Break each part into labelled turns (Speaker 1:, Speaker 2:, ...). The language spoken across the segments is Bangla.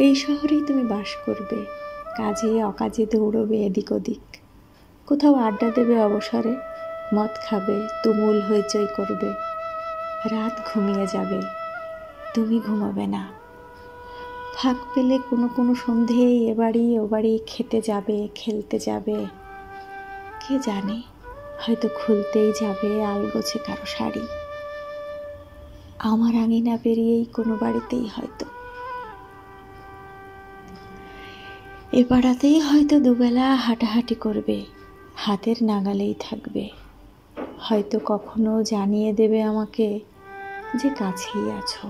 Speaker 1: এই শহরেই তুমি বাস করবে, কাজে অকাজে দৌড়বে এদিক ওদিক, কোথাও আড্ডা দেবে অবসরে, মদ খাবে, তুমুল হইচই করবে, রাত ঘুমিয়ে যাবে, তুমি ঘুমাবে না। ফাঁক পেলে কোনো সন্ধেয় এ বাড়ি ও বাড়ি খেতে যাবে, খেলতে যাবে, কে জানে হয়তো খুলতেই যাবে আলগোছে কারো শাড়ি। আমার আঙিনা পেরিয়েই কোনো বাড়িতেই হয়তো, এ পাড়াতেই হয়তো দুবেলা হাঁটাহাঁটি করবে, হাতের নাগালেই থাকবে, হয়তো কখনো জানিয়ে দেবে আমাকে যে কাছেই আছো।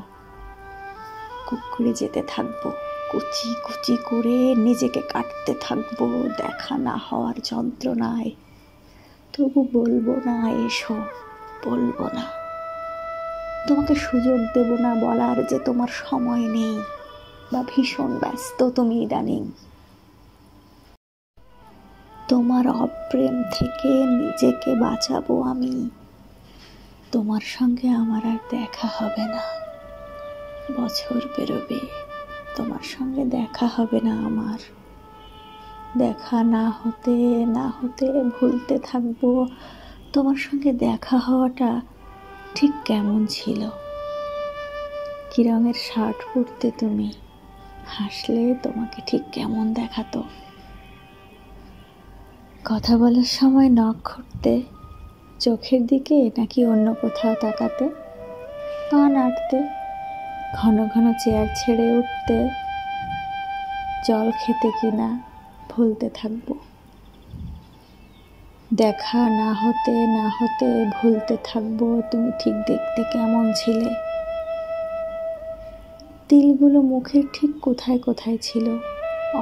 Speaker 1: কুকুরে যেতে থাকবো, কুচি কুচি করে নিজেকে কাটতে থাকবো দেখা না হওয়ার যন্ত্রণায়, তবু বলবো না এসো, বলবো না। তোমাকে সুযোগ দেব না বলার যে তোমার সময় নেই বা ভীষণ ব্যস্ত তুমি ইদানিং। তোমার অপ্রেম থেকে নিজেকে বাঁচাবো আমি। তোমার সঙ্গে আমার আর দেখা হবে না, বছর পেরোবে, তোমার সঙ্গে দেখা হবে না আমার। দেখা না হতে না হতে ভুলতে থাকবো তোমার সঙ্গে দেখা হওয়াটা ঠিক কেমন ছিল। কি রঙের শার্ট পরতে তুমি, হাসলে তোমাকে ঠিক কেমন দেখাতো। কথা বলার সময় নখ খুঁটতে চোখের দিকে নাকি অন্য কোথাও তাকাতে, পা নাড়তে, ঘন ঘন চেয়ার ছেড়ে উঠতে, জল খেতে কিনা ভুলতে থাকবো। দেখা না হতে না হতে ভুলতে থাকবো তুমি ঠিক দেখতে কেমন ছিলে। তিলগুলো মুখের ঠিক কোথায় কোথায় ছিল,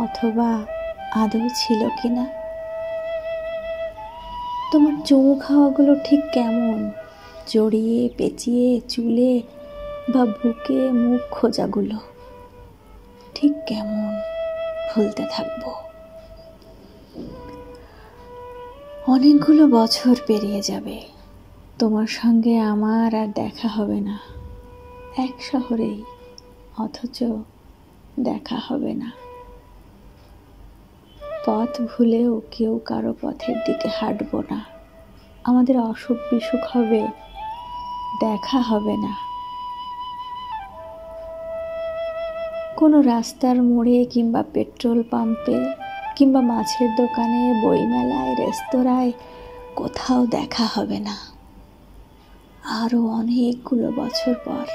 Speaker 1: অথবা আদৌ ছিল কিনা। তোমার চুমু খাওয়াগুলো ঠিক কেমন, জড়িয়ে পেঁচিয়ে চুলে বা বুকে মুখ খোঁজাগুলো ঠিক কেমন ভুলতে থাকবো। অনেকগুলো বছর পেরিয়ে যাবে, তোমার সঙ্গে আমার আর দেখা হবে না, এক শহরেই, অথচ দেখা হবে না। পথ ভুলেও কেউ কারো পথের দিকে হাঁটবো না, আমাদের অসুখ বিসুখ হবে, দেখা হবে না। কোনো রাস্তার মোড়ে কিংবা পেট্রোল পাম্পে কিংবা মাছের দোকানে, বইমেলায়, রেস্তোরাঁয় কোথাও দেখা হবে না। আরও অনেকগুলো বছর পর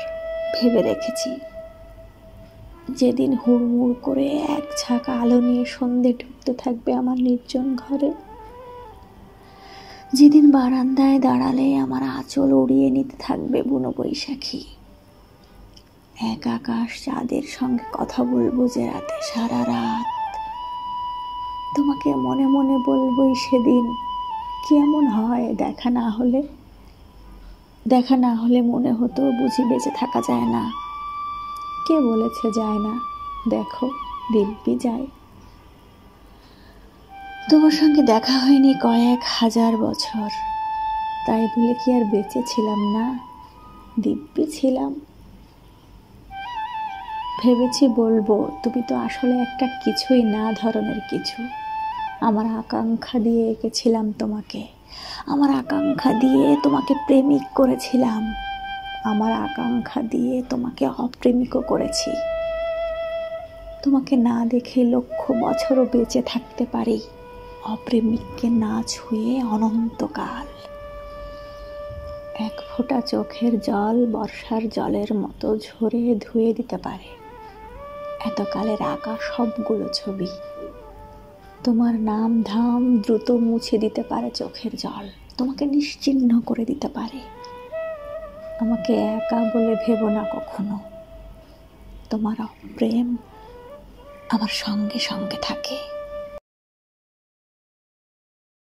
Speaker 1: ভেবে রেখেছি, যেদিন হুড়মুড় করে এক ঝাঁক আলো নিয়ে সন্ধে ঢুকতে থাকবে আমার নির্জন ঘরে, যেদিন বারান্দায় দাঁড়ালে আমার আঁচল উড়িয়ে নিতে থাকবে বুনো বৈশাখী, এক আকাশ চাঁদের সঙ্গে কথা বলবো যে রাতে সারা রাত, তোমাকে মনে মনে বলবোই সেদিন, কেমন হয় দেখা না হলে। দেখা না হলে মনে হতো বুঝি বেঁচে থাকা যায় না। কে বলেছে যায় না, দেখো দিব্যি যায়। তোমার সঙ্গে দেখা হয়নি কয়েক হাজার বছর, তাই বলে কি আর বেঁচে ছিলাম না, দিব্যি ছিলাম। ভেবেছি বলবো, তুমি তো আসলে একটা কিছুই না ধরনের কিছু। আমার আকাঙ্ক্ষা দিয়ে এঁকেছিলাম তোমাকে, আমার আকাঙ্ক্ষা দিয়ে তোমাকে প্রেমিক করেছিলাম, আমার আকাঙ্ক্ষা দিয়ে তোমাকে অপ্রেমিকও করেছি। তোমাকে না দেখে লক্ষ বছরও বেঁচে থাকতে পারি, অপ্রেমিককে না ছুঁয়ে অনন্তকাল। এক ফোঁটা চোখের জল বর্ষার জলের মতো ঝরে ধুয়ে দিতে পারে এতকালের আঁকা সবগুলো ছবি। তোমার নাম ধাম দ্রুত মুছে দিতে পারে চোখের জল, তোমাকে নিশ্চিহ্ন করে দিতে পারে। আমাকে একা বলে ভেবো না কখনো, তোমার অপ্রেম আমার সঙ্গে সঙ্গে থাকে।